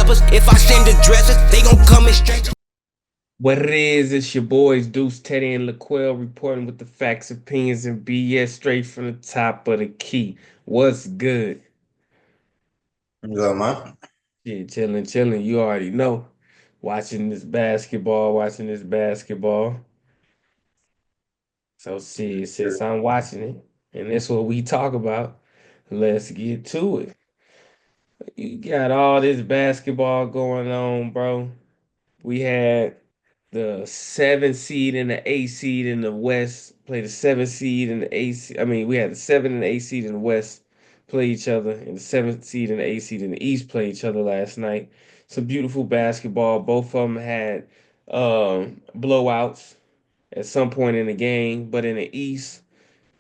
rappers. If I send addresses, they gon' come in straight. What it is, it's your boys Deuce, Teddy, and LaQuel reporting with the facts, opinions, and BS straight from the top of the key. What's good? Good, man. Yeah, chilling, chilling. You already know. Watching this basketball. So see, since I'm watching it, and that's what we talk about, let's get to it. You got all this basketball going on, bro. We had the 7 seed and the 8 seed in the West play the 7 seed and the 8 seed. I mean, we had the 7 and 8 seed in the West play each other, and the 7 seed and the 8 seed in the East play each other last night. Some beautiful basketball. Both of them had blowouts at some point in the game, but in the East,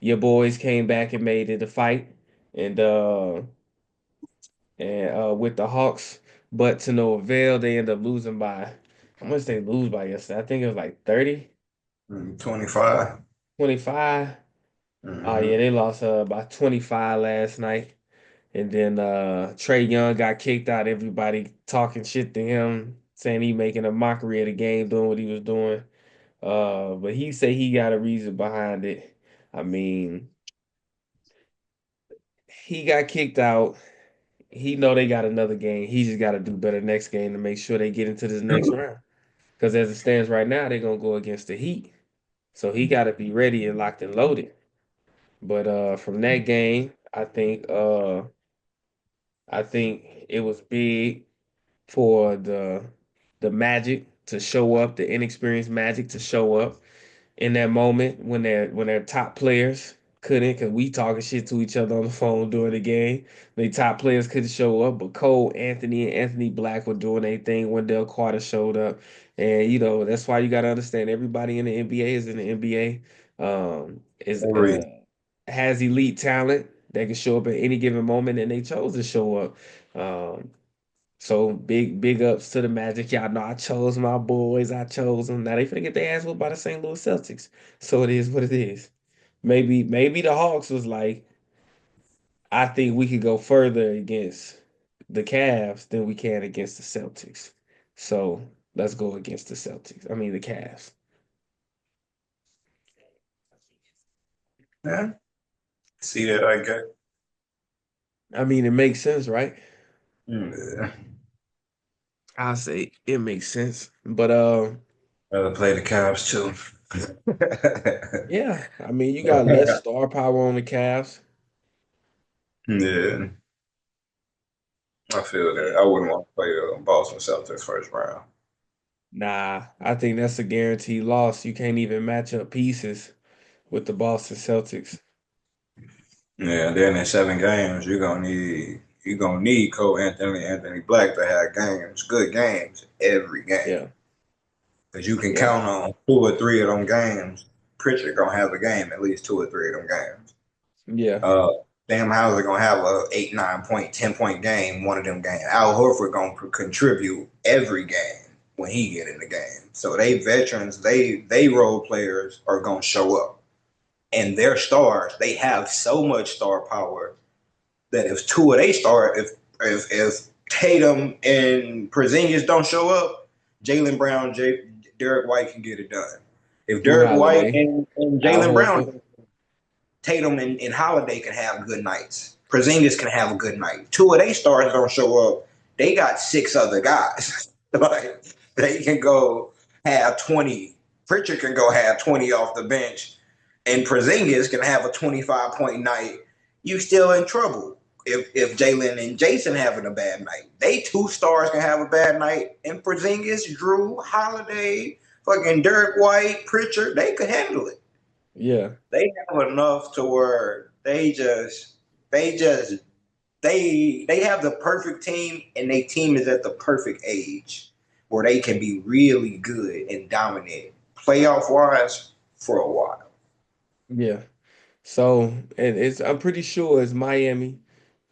your boys came back and made it a fight, and with the Hawks, but to no avail. They end up losing by how much they lose by yesterday? I think it was like 30, 25. 25. Oh yeah, Mm-hmm. they lost by 25 last night. And then Trey Young got kicked out. Everybody talking shit to him, saying he making a mockery of the game, doing what he was doing. But he said he got a reason behind it. I mean, he got kicked out. He know they got another game. He just got to do better next game to make sure they get into this next round. Because as it stands right now, they're gonna go against the Heat. So he got to be ready and locked and loaded. But from that game, I think it was big for the Magic to show up, the inexperienced Magic to show up in that moment when their top players couldn't, because we talking shit to each other on the phone during the game. The top players couldn't show up, but Cole, Anthony, and Anthony Black were doing their thing. Wendell Carter showed up, and that's why you got to understand everybody in the NBA is in the NBA. Is Every Has elite talent that can show up at any given moment, and they chose to show up. So big ups to the Magic. Y'all know I chose my boys. I chose them. Now they finna get their ass whooped by the St. Louis Celtics. So it is what it is. Maybe the Hawks was like, I think we could go further against the Cavs than we can against the Celtics. So let's go against the Celtics. I mean the Cavs. yeah. See that I get. I mean it makes sense, right? Yeah. I say it makes sense. But Rather play the Cavs too. yeah, I mean you got less star power on the Cavs. Yeah, I feel that. I wouldn't want to play Boston Celtics first round. Nah, I think that's a guaranteed loss. You can't even match up pieces with the Boston Celtics. Yeah, then in 7 games, you're gonna need Cole Anthony Black to have games, good games every game. Yeah, Because you can yeah, count on 2 or 3 of them games. Pritchard gonna have a game at least 2 or 3 of them games. yeah, Uh, Sam Hauser gonna have a 8, 9 point, 10 point game. One of them games. Al Horford gonna contribute every game when he get in the game. So they veterans, they role players are gonna show up, and their stars. They have so much star power that if two of they start, if Tatum and Porzingis don't show up, Jaylen Brown, Derek White can get it done. If Drew Derek White Holiday, and Al Jaylen Horford. Brown, Tatum and Holiday can have good nights. Porzingis can have a good night. Two of they stars don't show up. They got 6 other guys. Like they can go have 20. Pritchard can go have 20 off the bench, and Porzingis can have a 25-point night. You still in trouble if Jalen and Jason having a bad night. They 2 stars can have a bad night, and Porzingis, Drew, Holiday, fucking Derek White, Pritchard, they could handle it. Yeah, They have enough to where they just they have the perfect team, and their team is at the perfect age where they can be really good and dominate playoff wise for a while. yeah. So, and I'm pretty sure it's Miami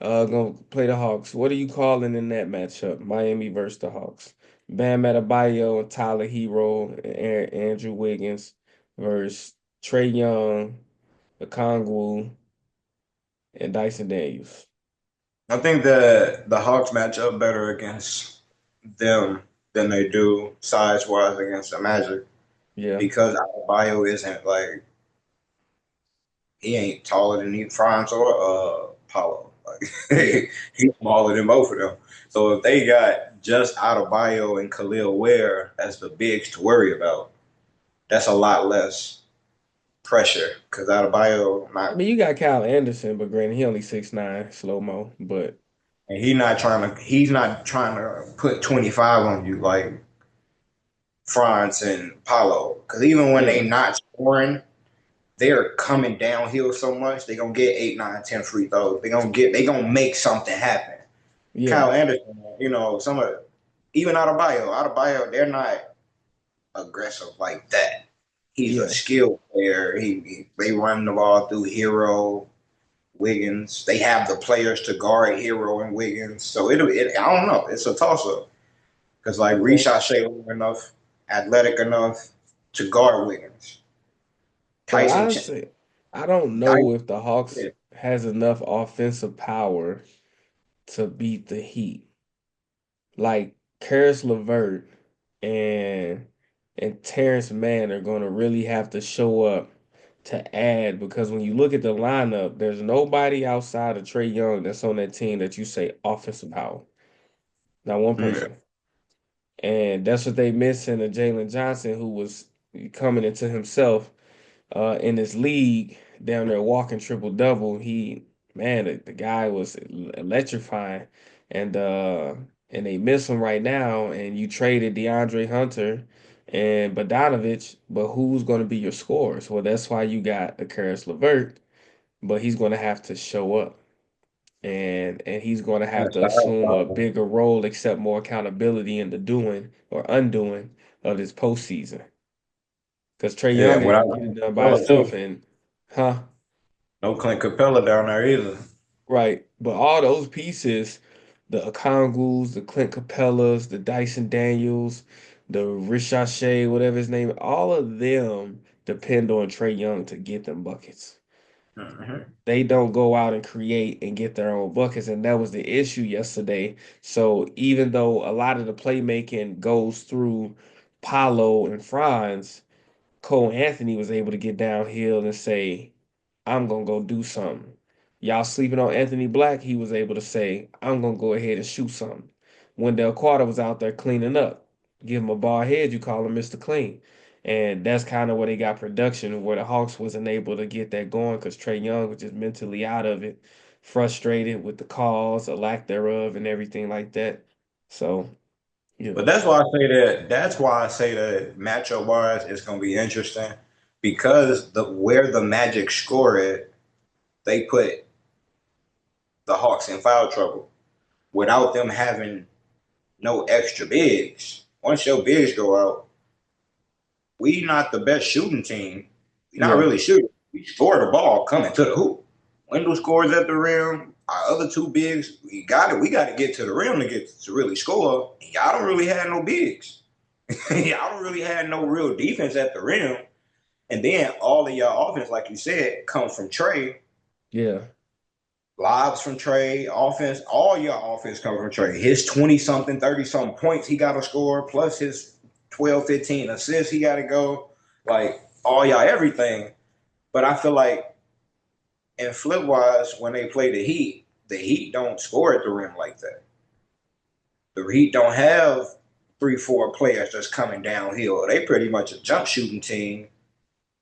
gonna play the Hawks. What are you calling in that matchup? Miami versus the Hawks. Bam Adebayo and Tyler Hero and Andrew Wiggins versus Trey Young, Okongwu, and Dyson Daniels. I think that the Hawks match up better against them than they do size wise against the Magic Yeah. because Adebayo isn't like he ain't taller than either Franz or Paulo. Yeah. Like he's smaller than both of them. So if they got just Adebayo and Khalil Ware as the bigs to worry about, that's a lot less pressure because Adebayo I not mean, you got Kyle Anderson, but granted, he only 6'9", slow mo. But and he's not trying to put 25 on you like Franz and Paulo. Because even when they yeah, not scoring, they're coming downhill so much they gonna get 8, 9, 10 free throws. They gonna make something happen. yeah, Kyle Anderson, some of even Adebayo, they're not aggressive like that. He's a yeah. skilled player. They run the ball through Hero, Wiggins. They have the players to guard Hero and Wiggins. So I don't know. It's a toss up because like Okay. Rishai long enough, athletic enough to guard Wiggins. But Tyson, honestly, I don't know Dyson, if the Hawks has enough offensive power to beat the Heat. Like Karis LeVert and Terrence Mann are going to really have to show up to add because when you look at the lineup, there's nobody outside of Trae Young that's on that team that you say offensive power. Not one yeah. person. And that's what they missing a Jalen Johnson who was coming into himself in this league down there walking triple double. Man, the guy was electrifying, and they miss him right now. And you traded DeAndre Hunter and Bogdanovich, but who's going to be your scorers? Well, that's why you got the Karis LeVert, but he's going to have to show up. And he's going to have That's to the assume a problem. bigger role, accept more accountability in the doing or undoing of this postseason. Because Trey Yeah, Young ain't without gonna get it Clint done by Capella himself, too. and huh? No Clint Capella down there either. Right. But all those pieces, the Okongus, the Clint Capellas, the Dyson Daniels, the Ricochet, whatever his name, all of them depend on Trey Young to get them buckets. Hmm. They don't go out and create and get their own buckets, and that was the issue yesterday. So even though a lot of the playmaking goes through Paolo and Franz, Cole Anthony was able to get downhill and say, I'm gonna go do something. Y'all sleeping on Anthony Black, he was able to say, I'm gonna go ahead and shoot something. Wendell Carter was out there cleaning up. Give him a ball head, you call him Mr. Clean. And that's kind of where they got production, where the Hawks wasn't able to get that going because Trey Young was just mentally out of it, frustrated with the calls, a lack thereof, and everything like that. So, you But know, that's why I say that matchup wise it's gonna be interesting because the where the Magic score it, they put the Hawks in foul trouble without them having no extra bigs. Once your bigs go out, we not the best shooting team. We not yeah, really shooting. We score the ball coming to the hoop. Wendell scores at the rim. Our other two bigs, we got it. We got to get to the rim to get to really score. And y'all don't really have no bigs. Y'all don't really have no real defense at the rim. And then all of y'all offense, like you said, comes from Trey. yeah, Lives from Trey, offense, all your offense comes from Trey. His 20 something, 30 something points he got to score, plus his 12, 15 assists he got to go. Like all y'all everything. But I feel like in flip wise, when they play the Heat don't score at the rim like that. The Heat don't have 3, 4 players that's coming downhill. They pretty much a jump shooting team.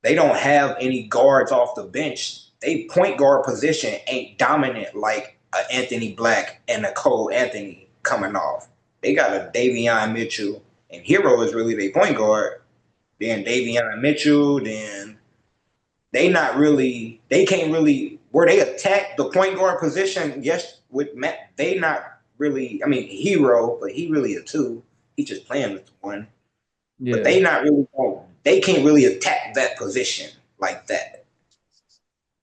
They don't have any guards off the bench. They point guard position ain't dominant like a Anthony Black and a Cole Anthony coming off. They got a Davion Mitchell, and Hero is really their point guard. Then Davion Mitchell, then they not really, they can't really, where they attack the point guard position, yes, with Matt, they not really, I mean, Hero, but he really a two. He just playing with one. But yeah, they not really, they can't really attack that position like that.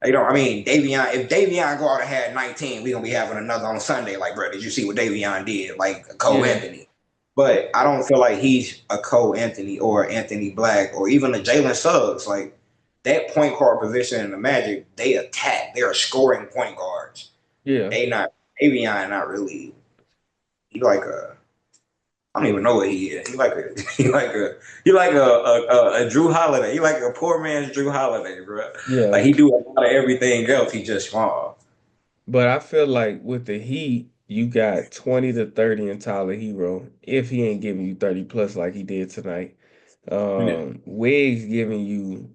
You know, I mean, Davion, if Davion go out and had 19, we're gonna be having another on Sunday. Like, bro, did you see what Davion did? Like Cole yeah, Anthony. But I don't feel like he's a Cole Anthony or Anthony Black or even a Jalen Suggs. Like that point guard position in the Magic, they attack. They are scoring point guards. yeah. They not Davion, not really. He like a I don't even know what he is. He like a Drew Holiday. He like a poor man's Drew Holiday, bro. Like Yeah, he do a lot of everything else. He just small. but I feel like with the Heat, you got 20 to 30 in Tyler Hero if he ain't giving you 30 plus like he did tonight. Yeah. Wiggs giving you,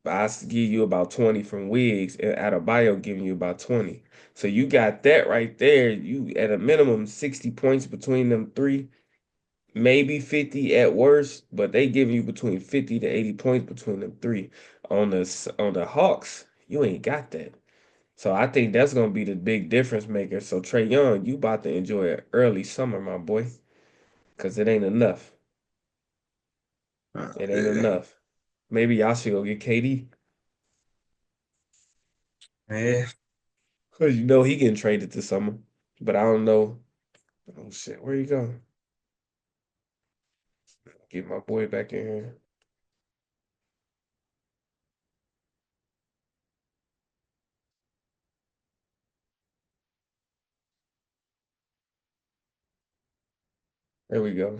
give you about 20 from Wiggs, and Adebayo giving you about 20. So you got that right there. You at a minimum 60 points between them three, maybe 50 at worst, but they giving you between 50 to 80 points between them three. On the Hawks, you ain't got that. So I think that's gonna be the big difference maker. So Trey Young, you about to enjoy an early summer, my boy, because it ain't enough. It ain't Yeah. enough. Maybe y'all should go get KD. Yeah. Cause you know he getting traded to summer. But I don't know. Oh shit, where you go? Get my boy back in here. There we go.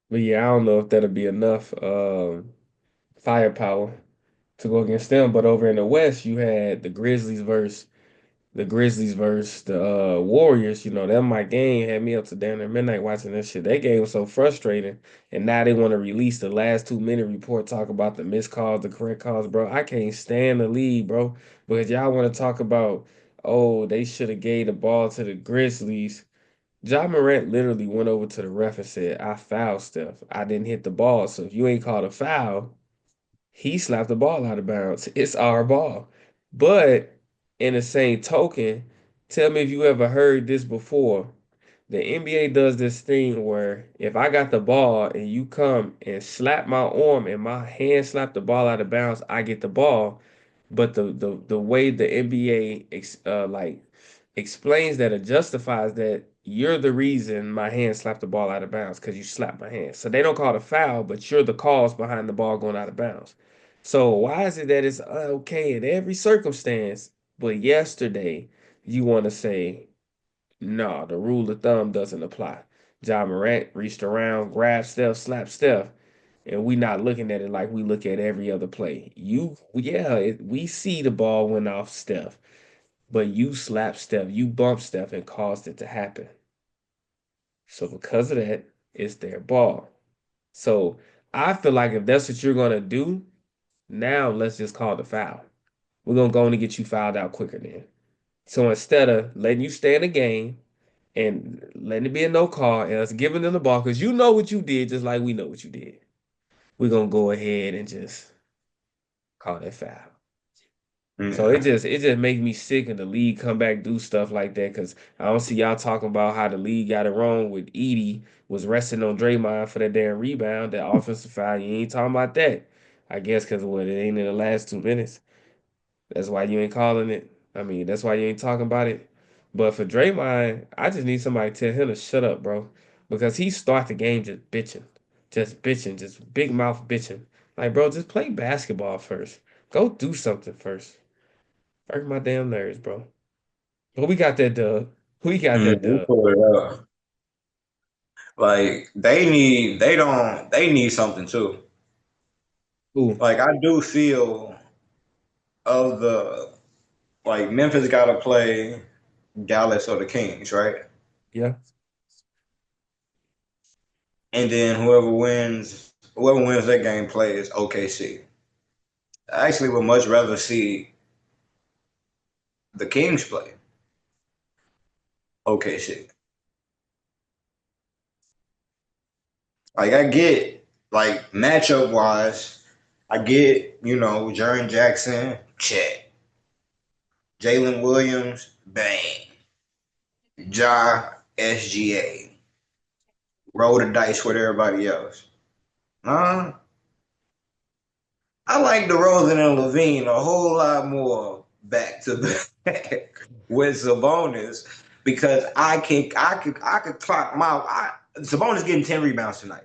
But yeah, I don't know if that'll be enough firepower to go against them. But over in the West, you had the Grizzlies versus the Warriors. You know, that my game had me up to down there midnight watching that shit. That game was so frustrating. And now they want to release the last 2 minute report, talk about the missed calls, the correct calls, bro. I can't stand the league, bro. Because y'all want to talk about, oh, they should have gave the ball to the Grizzlies. Ja Morant literally went over to the ref and said, I fouled Steph. I didn't hit the ball. So if you ain't called a foul, he slapped the ball out of bounds. It's our ball. But in the same token, tell me if you ever heard this before. The NBA does this thing where if I got the ball and you come and slap my arm and my hand slap the ball out of bounds, I get the ball. But the way the NBA explains that or justifies that you're the reason my hand slapped the ball out of bounds because you slapped my hand. So they don't call it a foul, but you're the cause behind the ball going out of bounds. So why is it that it's okay in every circumstance, but yesterday you want to say no, the rule of thumb doesn't apply. John Morant reached around, grabbed Steph, slapped Steph, and we not looking at it like we look at every other play. We see the ball went off Steph, but you slapped Steph, you bumped Steph and caused it to happen. So because of that, it's their ball. So I feel like if that's what you're gonna do, now let's just call the foul. We're gonna go on and get you fouled out quicker then. So instead of letting you stay in the game and letting it be a no call and us giving them the ball, because you know what you did, just like we know what you did, we're gonna go ahead and just call that foul. So it Yeah. just it just makes me sick and the league come back do stuff like that because I don't see y'all talking about how the league got it wrong with Edie was resting on Draymond for that damn rebound, that offensive foul. You ain't talking about that. I guess because what it ain't in the last 2 minutes. That's why you ain't calling it. I mean, that's why you ain't talking about it. But for Draymond, I just need somebody to tell him to shut up, bro. Because he start the game just bitching, just big mouth bitching. Like, bro, just play basketball first. Go do something first. Hurt my damn nerves, bro. But we got that dub. We got that We dub. pull it up. Like they need something too. Ooh, Like I do feel of the like Memphis got to play Dallas or the Kings, right? yeah. And then whoever wins that game plays OKC. I actually would much rather see the Kings play OKC. Like I get like matchup wise, I get Jaren Jackson, check. Jalen Williams, bang. Ja, SGA. Roll the dice with everybody else. Nah, I like DeRozan and Levine a whole lot more back to back with Sabonis because I could clock Sabonis getting 10 rebounds tonight.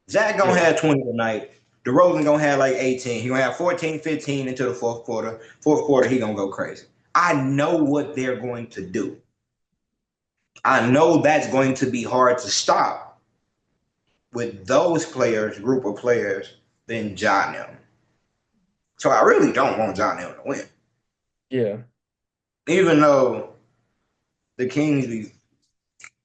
Zach gonna Yeah. have 20 tonight. DeRozan gonna have like 18. He gonna have 14, 15 into the fourth quarter. Fourth quarter, he gonna go crazy. I know what they're going to do. I know that's going to be hard to stop with those players, group of players, than John them. So I really don't want John them to win, Yeah. even though the Kings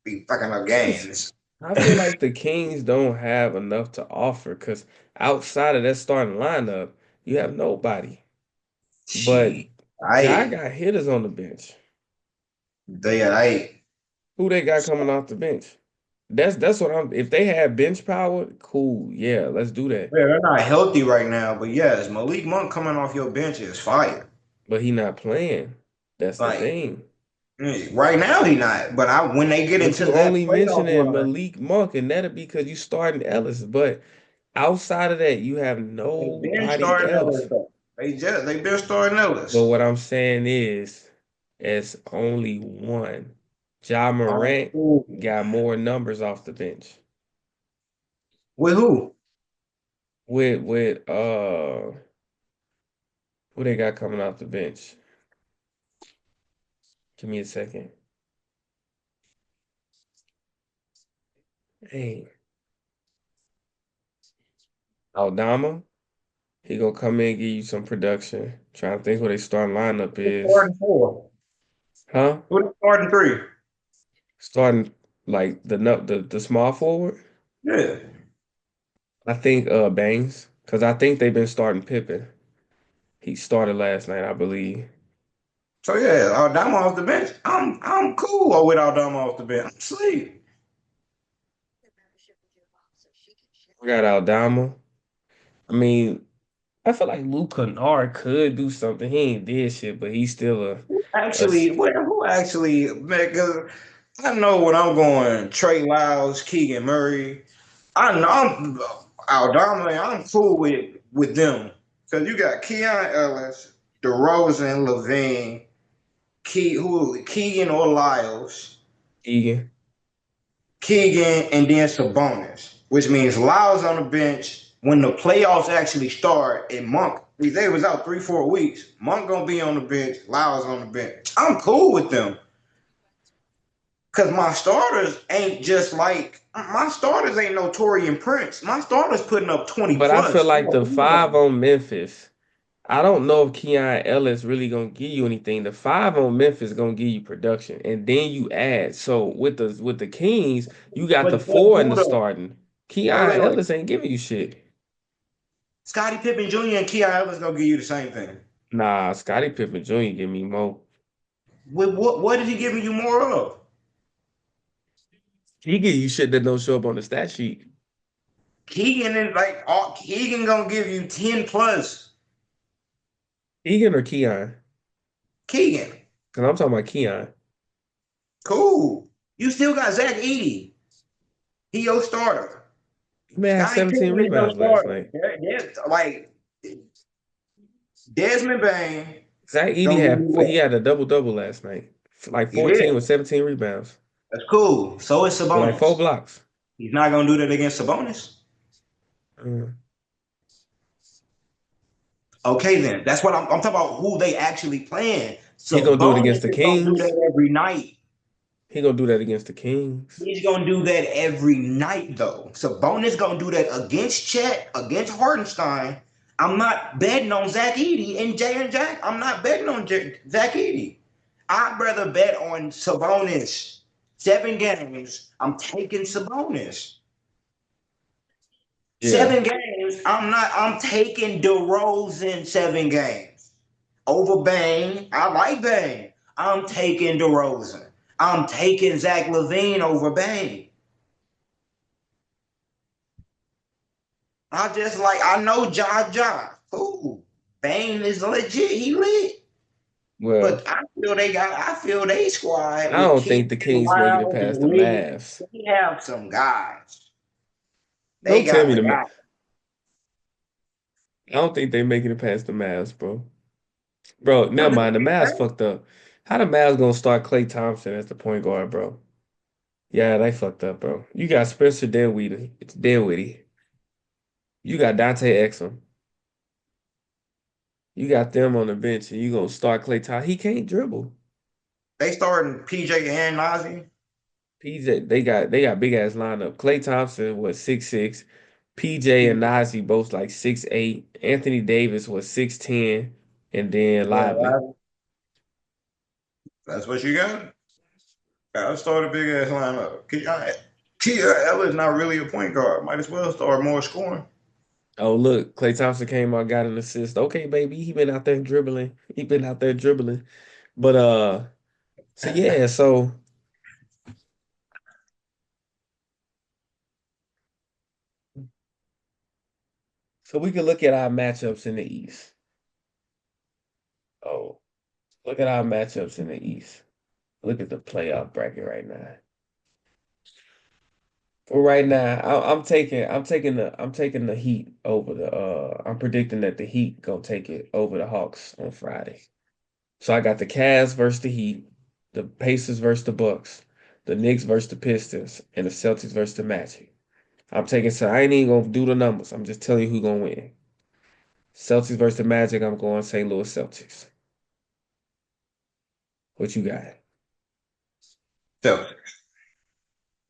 be fucking up It's, games. I feel like the Kings don't have enough to offer because outside of that starting lineup, you have nobody. But She, Ja I, got hitters on the bench. I, Who they got coming off the bench? That's what I'm. If they have bench power, cool. Yeah, let's do that. they're not healthy right now. But yes, Malik Monk coming off your bench is fire. But he not playing. That's the Like thing. right now he not. But when they get But into you that only playoff mentioning run, Malik Monk, and that'll be because you starting Ellis. But outside of that, you have they've been nobody starting Ellis else. though. They've been starting But Ellis. what I'm saying is, it's only one. Ja Morant Oh, got more numbers off the bench. with who? With who they got coming off the bench? Give me a second. Hey, Aldama, he gonna come in and give you some production. Trying to think who they starting lineup Who's is. starting four? Huh? Who's starting three? Starting like the small forward. Yeah. I think Bangs, because I think they've been starting Pippen. He started last night, I believe. So yeah, Aldama off the bench. I'm cool with Aldama off the bench. I'm sleep. We got Aldama. I mean, I feel like Luke Kennard could do something. He ain't did shit, but he's still a Actually, who actually? Man, 'cause I know when I'm going Trey Lyles, Keegan Murray. I know I'm Aldama. I'm cool with them because you got Keon Ellis, DeRozan, Levine, Keegan or Lyles, Egan. Keegan, and then Sabonis, which means Lyles on the bench when the playoffs actually start. And Monk, they was out 3 4 weeks. Monk gonna be on the bench. Lyles on the bench. I'm cool with them. Cause my starters ain't just like my starters ain't no Torian Prince. My starters putting up 20 But I feel plus. like the five on Memphis. I don't know if Keon Ellis really gonna give you anything. The five on Memphis gonna give you production, and then you add. So with the Kings, you got But the guess four in who the though? starting. Wait, Keon wait, wait. Ellis ain't giving you shit. Scottie Pippen Jr. and Keon Evans gonna give you the same thing. Nah, Scottie Pippen Jr. give me more. What is he giving you more of? He give you shit that don't show up on the stat sheet. Keegan and Keegan gonna give you 10 plus. Egan or Keon? Keegan, Because I'm talking about Keon. cool. You still got Zach Edey. He your starter. He may have Scottie 17 Pippen is your rebounds last starter. night. Like Desmond Bain Zach Edey gonna give you he what? had a double-double last night. Like He 14 did. with 17 rebounds. That's cool. So is With like four Sabonis. blocks. He's not gonna do that against Sabonis. Mm. Okay, then. That's what I'm talking about. Who they actually playing. He gonna do it Sabonis against the is gonna do Kings. that every night. He gonna do that against the Kings. He's gonna do that every night, though. Sabonis gonna do that against Chet, against Hardenstein. I'm not betting on Zach Edey and Jay and Jack. I'm not betting on Zach Edey. I'd rather bet on Sabonis. 7 games. I'm taking Sabonis. Yeah. 7 games. I'm taking DeRozan 7 games. Over Bane. I like Bane. I'm taking DeRozan. I'm taking Zach Levine over Bane. I know Ja. Cool. Bane is legit. He lit. Well, But I feel they squad I with don't Keith think the and Kings making it Lyles past the and Lee. Mavs. They have some guys. They Don't tell got me the guys. I don't think they making it past the Mavs, bro. Bro, What never do mind. The you Mavs think? fucked up. How the Mavs gonna start Klay Thompson as the point guard, bro? Yeah, they fucked up, bro. You got Spencer Dinwiddie. It's Dinwiddie. You got Dante Exum. You got them on the bench, and you gonna start Klay Thompson. He can't dribble. They starting PJ and Nazi. PJ, they got big ass lineup. Klay Thompson was 6'6". PJ and Nazi both like 6'8". Anthony Davis was 6'10", and then Lively. That's what you got. I start a big ass lineup. Kia Ellis not really a point guard. Might as well start more scoring. Oh look, Klay Thompson came out, got an assist. Okay, baby, he been out there dribbling. He been out there dribbling. But so yeah, so we can look at our matchups in the East. Oh, look at our matchups in the East. Look at the playoff bracket right now. For right now, I'm taking the Heat over the I'm predicting that the Heat gonna take it over the Hawks on Friday. So I got the Cavs versus the Heat, the Pacers versus the Bucks, the Knicks versus the Pistons, and the Celtics versus the Magic. So I ain't even gonna do the numbers. I'm just telling you who gonna win. Celtics versus the Magic, I'm going St. Louis Celtics. What you got? So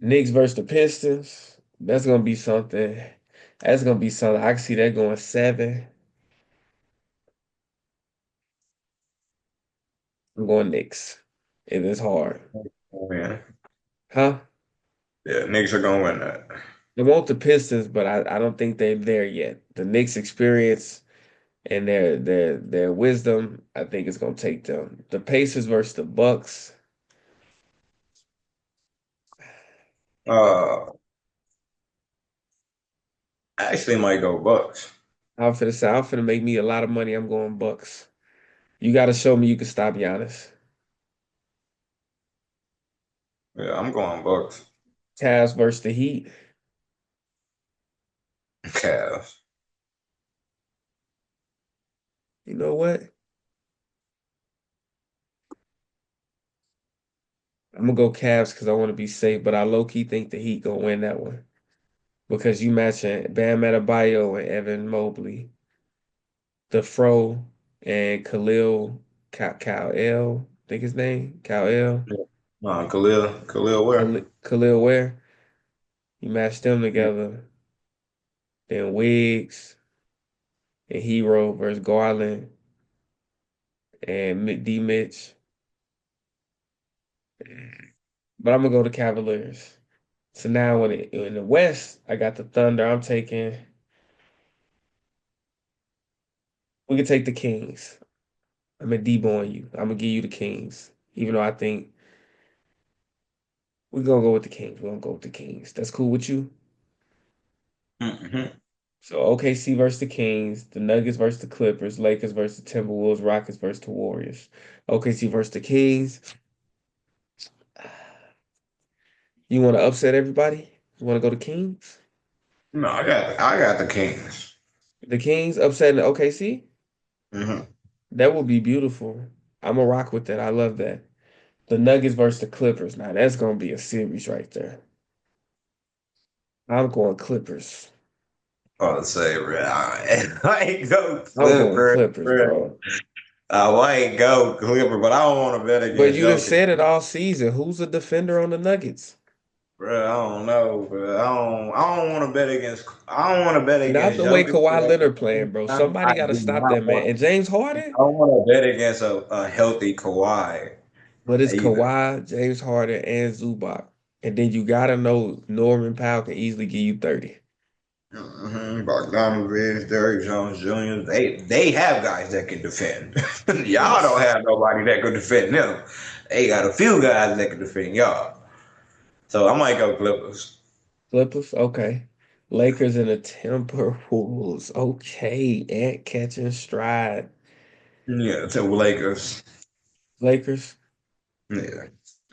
Knicks versus the Pistons. That's gonna be something. That's gonna be something. I can see that going 7. I'm going Knicks. It is hard. yeah, Huh? yeah, Knicks are gonna win that. I want the Pistons, but I don't think they're there yet. The Knicks experience and their wisdom, I think is gonna take them. The Pacers versus the Bucks. Uh, I actually might go Bucks. I'm finna make me a lot of money. I'm going Bucks. You gotta show me you can stop Giannis. Yeah, I'm going Bucks. Cavs versus the Heat. Cavs. You know what? I'm gonna go Cavs because I want to be safe, but I low key think the Heat gonna win that one because you matching Bam Adebayo and Evan Mobley, the Fro and Kyle, think his name Kyle, Khalil Ware. Khalil Ware. You match them Yeah. together. Then Wiggs and Hero versus Garland and D Mitch. But I'm gonna go to Cavaliers. So now in the West, I got the Thunder. We can take the Kings. I'm gonna debo on you. I'm gonna give you the Kings. Even though I think we're gonna go with the Kings. We're gonna go with the Kings. That's cool with you? Mm-hmm. So OKC versus the Kings, the Nuggets versus the Clippers, Lakers versus the Timberwolves, Rockets versus the Warriors. OKC versus the Kings. You want to upset everybody? You want to go to Kings? No, I got the Kings. The Kings upsetting the OKC? Mm-hmm. That would be beautiful. I'm gonna rock with that. I love that. The Nuggets versus the Clippers. Now that's gonna be a series right there. I'm going Clippers. Oh, to say, bro, I ain't go I'm going Clipper, Clippers, bro. bro. I might go Clipper, but I don't want to bet But against you just Jokic. said it all season. Who's a defender on the Nuggets? Bro, I don't know, bro. I don't want to bet against. I don't want to bet Not against the way Jokic. But Kawhi at the Leonard same playing, bro. time, Somebody I got to do stop that not man. want. And James I Harden? don't want to bet against a healthy Kawhi But it's either. Kawhi, James Harden, and Zubac. And then you gotta know Norman Powell can easily give you 30. Bogdanovich, Derrick Jones Jr. They have guys that can defend. Y'all don't Yes. have nobody that can defend them. They got a few guys that can defend y'all. So I might go Clippers. Clippers, okay. Lakers and the Timberwolves, okay. Ant catching stride. Yeah, to Lakers. Lakers, Yeah,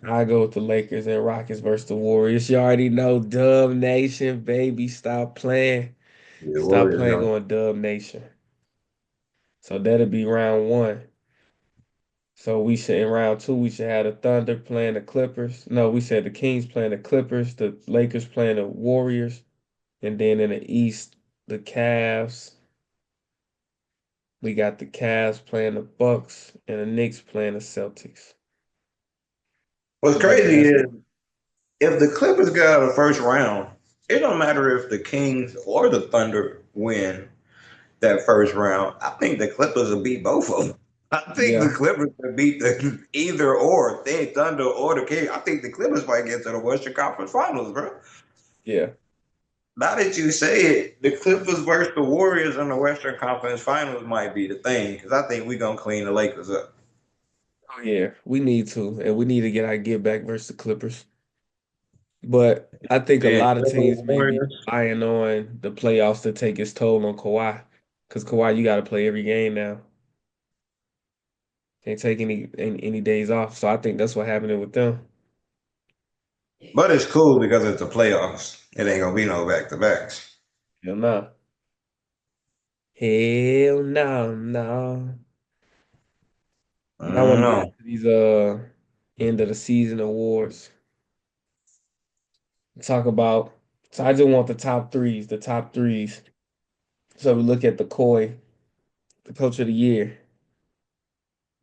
I go with the Lakers and Rockets versus the Warriors. You already know Dub Nation, baby. Stop playing. yeah, Stop Warriors playing gonna. on Dub Nation. So that'll be round one. So we should in round two, we should have the Thunder playing the Clippers. No, we said the Kings playing the Clippers, the Lakers playing the Warriors, and then in the East, the Cavs. We got the Cavs playing the Bucks and the Knicks playing the Celtics. What's What you think? crazy That's is it. if the Clippers get out of the first round, it don't matter if the Kings or the Thunder win that first round. I think the Clippers will beat both of them. I think the Yeah, Clippers will beat the either or. If they Thunder or the Kings. I think the Clippers might get to the Western Conference Finals, bro. yeah. Now that you say it, the Clippers versus the Warriors in the Western Conference Finals might be the thing because I think we're gonna clean the Lakers up. Oh yeah, we need to, and we need to get our get back versus the Clippers. But I think a Yeah, lot of Clippers teams may be Warriors. relying on the playoffs to take its toll on Kawhi. Because Kawhi, you got to play every game now. Can't take any days off. So I think that's what happening with them. But it's cool because it's the playoffs. It ain't gonna be no back to backs. Hell no. Hell no, no. I I don't want to get know. into these end of the season awards. Talk about. So I just want the top threes, the top threes. So we look at the Koi, the coach of the year,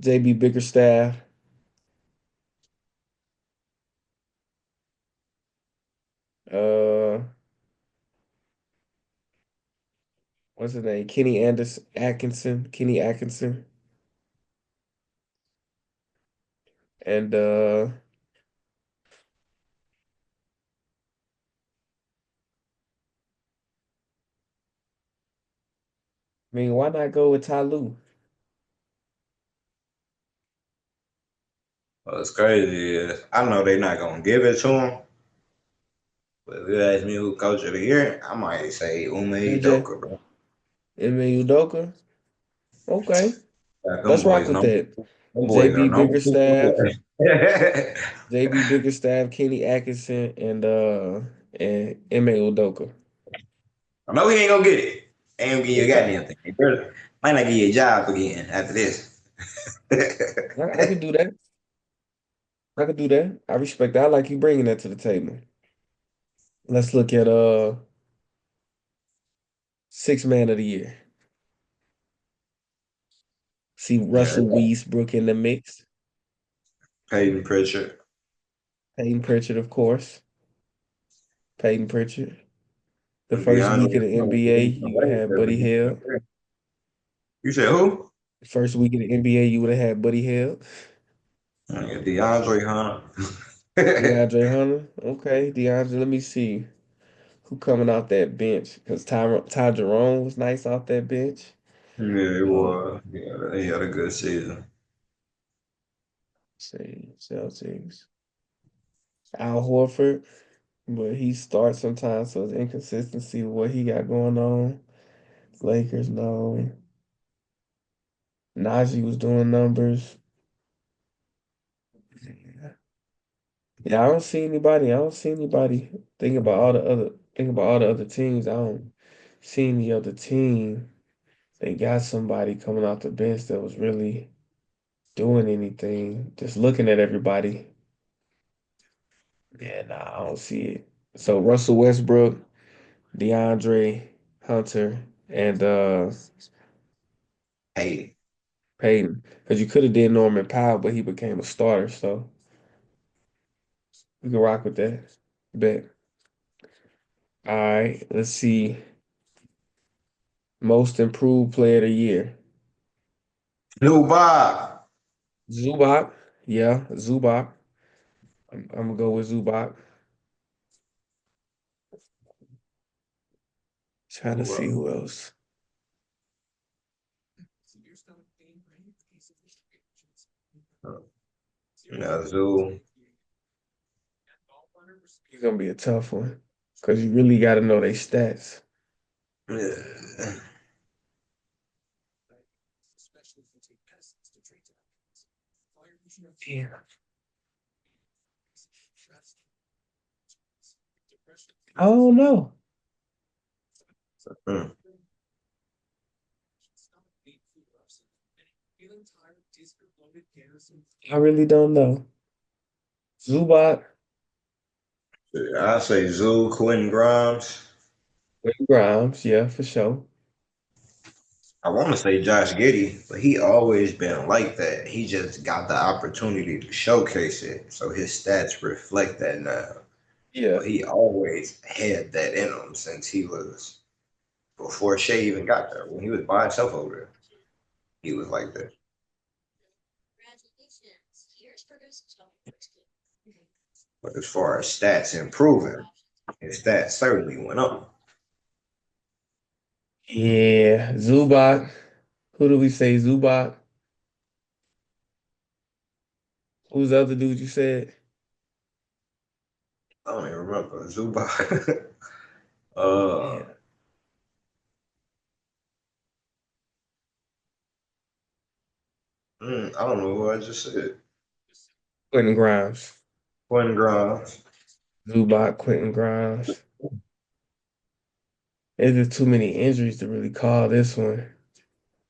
JB Bickerstaff, uh, what's his name? Kenny Atkinson, and I mean, why not go with Ty Lue? What's crazy is I know they're not gonna give it to him, but if you ask me who coach of the year, I might say Ume MJ, Udoka, bro. Ime Udoka. Okay, Got them let's rock boys with number that. them boys are JB number two for Bickerstaff, what? JB Bickerstaff, Kenny Atkinson, and Ime Udoka. I know he ain't gonna get it. Ain't gonna give you a Okay, goddamn thing. Might not give you a job again after this. I could do that. I could do that. I respect that. I like you bringing that to the table. Let's look at six man of the year. See Yeah, Russell Westbrook in the mix. Peyton Pritchard Peyton Pritchard, of course. Peyton Pritchard. The and first week of DeAndre the Hunter. NBA, you would have had Buddy Hield. You said who? First week of the NBA, you would have had Buddy Hield. Yeah, DeAndre Hunter. DeAndre Hunter. Okay, DeAndre, let me see who coming off that bench. Because Ty Jerome was nice off that bench. Yeah, it Uh, was. Yeah, he had a good season. let's see, Celtics. Al Horford, but he starts sometimes, so it's inconsistency with what he got going on. Lakers, no. Najee was doing numbers. Yeah, I don't see anybody. I don't see anybody. Think about all the other teams. I don't see any other team. They got somebody coming off the bench that was really doing anything. Just looking at everybody. Yeah, nah, I don't see it. So Russell Westbrook, DeAndre Hunter, and Hey, Payton. Because you could have did Norman Powell, but he became a starter, so we can rock with that. Bet. All right, let's see. Most improved player of the year. Lil Bob. Zubac. Yeah, Zubac. I'm gonna go with Zubac. Trying to see who else. Zoo. It's gonna be a tough one because you really got to know their stats. Yeah. Yeah. I don't know. Mm. I really don't know. Zubac, I say Zoo, Quentin Grimes. Quentin Grimes, yeah, for sure. I want to say Josh Giddey, but he always been like that. He just got the opportunity to showcase it, so his stats reflect that now. Yeah. But he always had that in him since he was before Shea even got there. When he was by himself over there, he was like that. But as far as stats improving, his stats certainly went up. Yeah. Zubac. Who do we say? Zubac? Who's the other dude you said? I don't even remember Zuba. uh, Yeah. I don't know who I just said. Quentin Grimes. Quentin Grimes. Zubac, Quentin Grimes. There's just too many injuries to really call this one.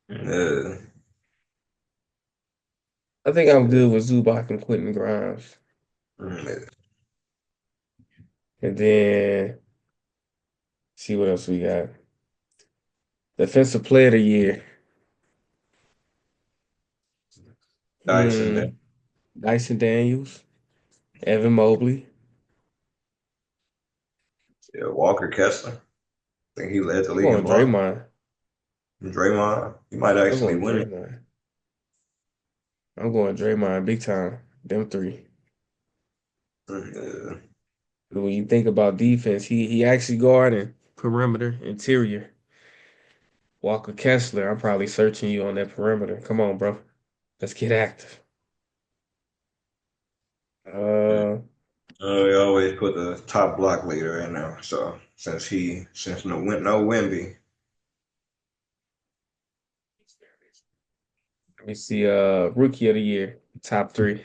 Yeah, I think I'm good with Zubac and Quentin Grimes. yeah. And then see what else we got. Defensive player of the year. Dyson. Dyson Daniels, Evan Mobley. Yeah, Walker Kessler. I think he led the I'm league in going blocks. Draymond. Draymond. He might I'm actually going win it. Draymond. I'm going Draymond big time. Them three. Yeah. When you think about defense, he actually guarding perimeter, interior. Walker Kessler, I'm probably searching you on that perimeter. Come on, bro. Let's get active. Uh, They always put the top block leader in there. So since no Wimby, let me see. Rookie of the year, top three,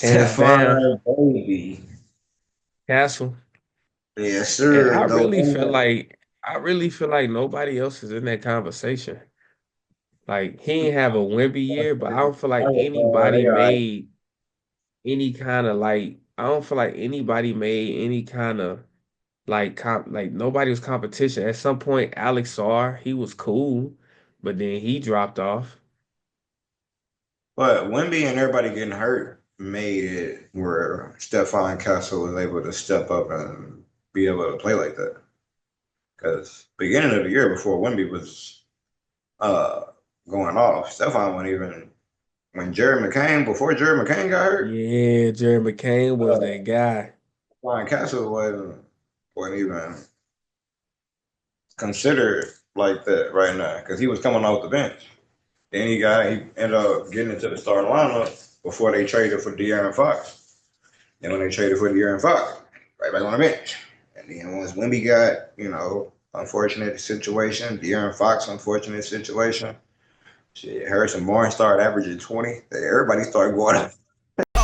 hands down. Stephon Baby. Castle. Yes, And sir. The one. I really feel like nobody else is in that conversation. Like he ain't have a Wemby year, but I don't feel like They anybody got made any kind of like I don't feel like anybody made any kind of like nobody was competition. At some point, Alex Sarr, he was cool, but then he dropped off. But Wimby and everybody getting hurt made it where Stephon Castle was able to step up and be able to play like that. Because beginning of the year before Wimby was uh, going off, Stephon wasn't even when Jerry McCain before Jerry McCain got hurt. Yeah, Jerry McCain was that guy. Stephon Castle wasn't even considered like that right now because he was coming off the bench. Then he ended up getting into the starting lineup before they traded for De'Aaron Fox. Then when they traded for De'Aaron Fox, right back on the bench. And then once Wimby got, unfortunate situation, De'Aaron Fox, unfortunate situation. Shit, Harrison Barnes started averaging 20. Everybody started going up.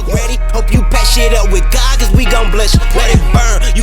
Ready? Hope you pass shit up with God, cause we gon' bless you. Let it burn. You